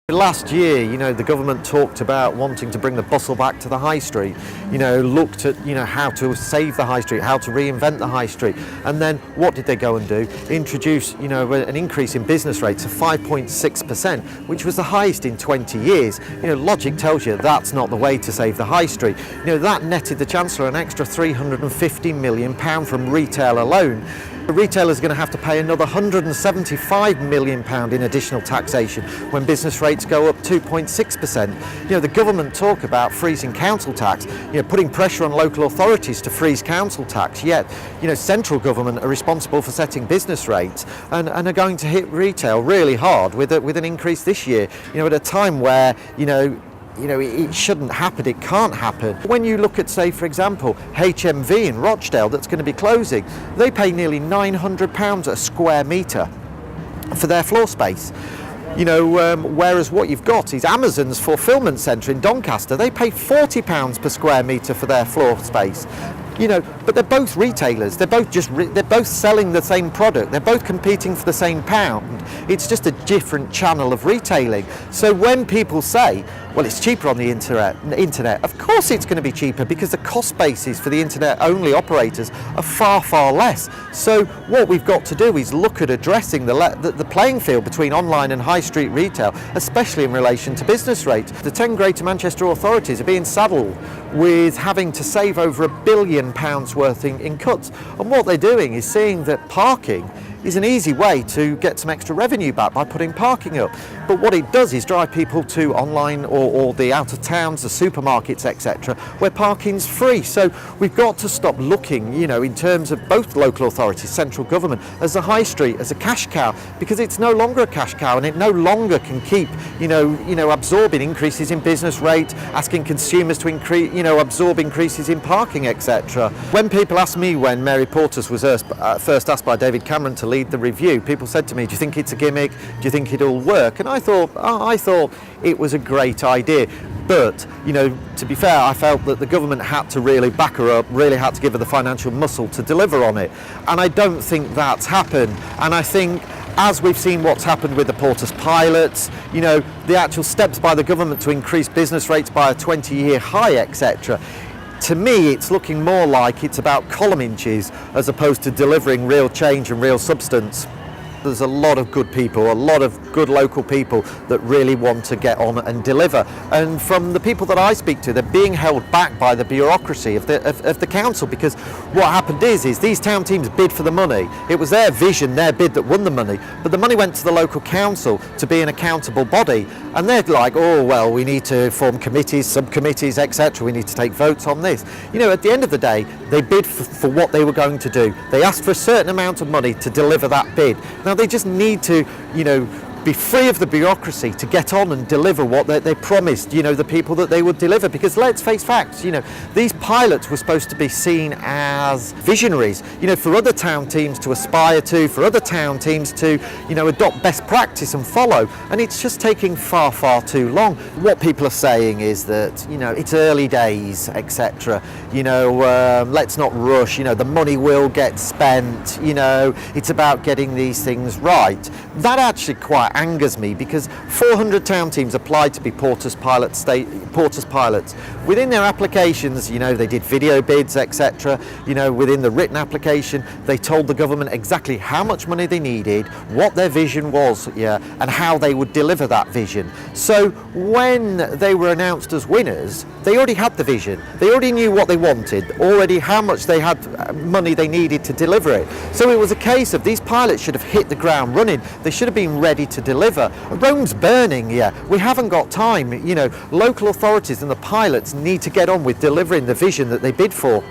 Last year, the government talked about wanting to bring the bustle back to the high street, looked at, how to save the high street, how to reinvent the high street. And then what did they go and do? Introduce, an increase in business rates of 5.6%, which was the highest in 20 years. Logic tells you that's not the way to save the high street. That netted the Chancellor an extra £350 million from retail alone. The retailer's going to have to pay another £175 million in additional taxation when business rates go up 2.6%. The government talk about freezing council tax, putting pressure on local authorities to freeze council tax, yet, central government are responsible for setting business rates and are going to hit retail really hard with an increase this year, at a time where, it shouldn't happen, it can't happen. When you look at, say, for example, HMV in Rochdale that's going to be closing, they pay nearly £900 a square metre for their floor space. Whereas what you've got is Amazon's fulfilment centre in Doncaster, they pay £40 per square metre for their floor space. But they're both retailers. They're both selling the same product. They're both competing for the same pound. It's just a different channel of retailing. So when people say, well, it's cheaper on the internet, of course it's going to be cheaper because the cost bases for the internet-only operators are far, far less. So what we've got to do is look at addressing the playing field between online and high street retail, especially in relation to business rates. The 10 Greater Manchester authorities are being saddled with having to save over £1 billion worth in cuts. And what they're doing is seeing that parking is an easy way to get some extra revenue back by putting parking up. But what it does is drive people to online or the out of towns, the supermarkets, etc., where parking's free. So we've got to stop looking, in terms of both local authorities, central government, as a high street, as a cash cow, because it's no longer a cash cow and it no longer can keep, absorbing increases in business rate, asking consumers to increase, absorb increases in parking, etc. When people asked me when Mary Portas was first asked by David Cameron to lead the review, people said to me, do you think it's a gimmick? Do you think it'll work? And I thought it was a great idea. But, to be fair, I felt that the government had to really back her up, really had to give her the financial muscle to deliver on it. And I don't think that's happened. And I think, as we've seen what's happened with the Portas Pilots, the actual steps by the government to increase business rates by a 20-year high, etc., to me, it's looking more like it's about column inches as opposed to delivering real change and real substance. There's a lot of good people, a lot of good local people that really want to get on and deliver. And from the people that I speak to, they're being held back by the bureaucracy of the council, because what happened is these town teams bid for the money. It was their vision, their bid that won the money, but the money went to the local council to be an accountable body. And they're like, oh, well, we need to form committees, subcommittees, etc. We need to take votes on this. At the end of the day, they bid for what they were going to do. They asked for a certain amount of money to deliver that bid. Now, they just need to, be free of the bureaucracy to get on and deliver what they promised, the people that they would deliver. Because let's face facts, these pilots were supposed to be seen as visionaries, for other town teams to aspire to, for other town teams to, adopt best practice and follow. And it's just taking far, far too long. What people are saying is that, it's early days, etc. Let's not rush, the money will get spent, it's about getting these things right. That actually quite angers me, because 400 town teams applied to be Portas Pilots. Within their applications, they did video bids, etc. Within the written application, they told the government exactly how much money they needed, what their vision was, and how they would deliver that vision. So when they were announced as winners, they already had the vision. They already knew what they wanted, already how much they had money they needed to deliver it. So it was a case of these pilots should have hit the ground running. They should have been ready to deliver. Rome's burning, we haven't got time. Local authorities and the pilots need to get on with delivering the vision that they bid for.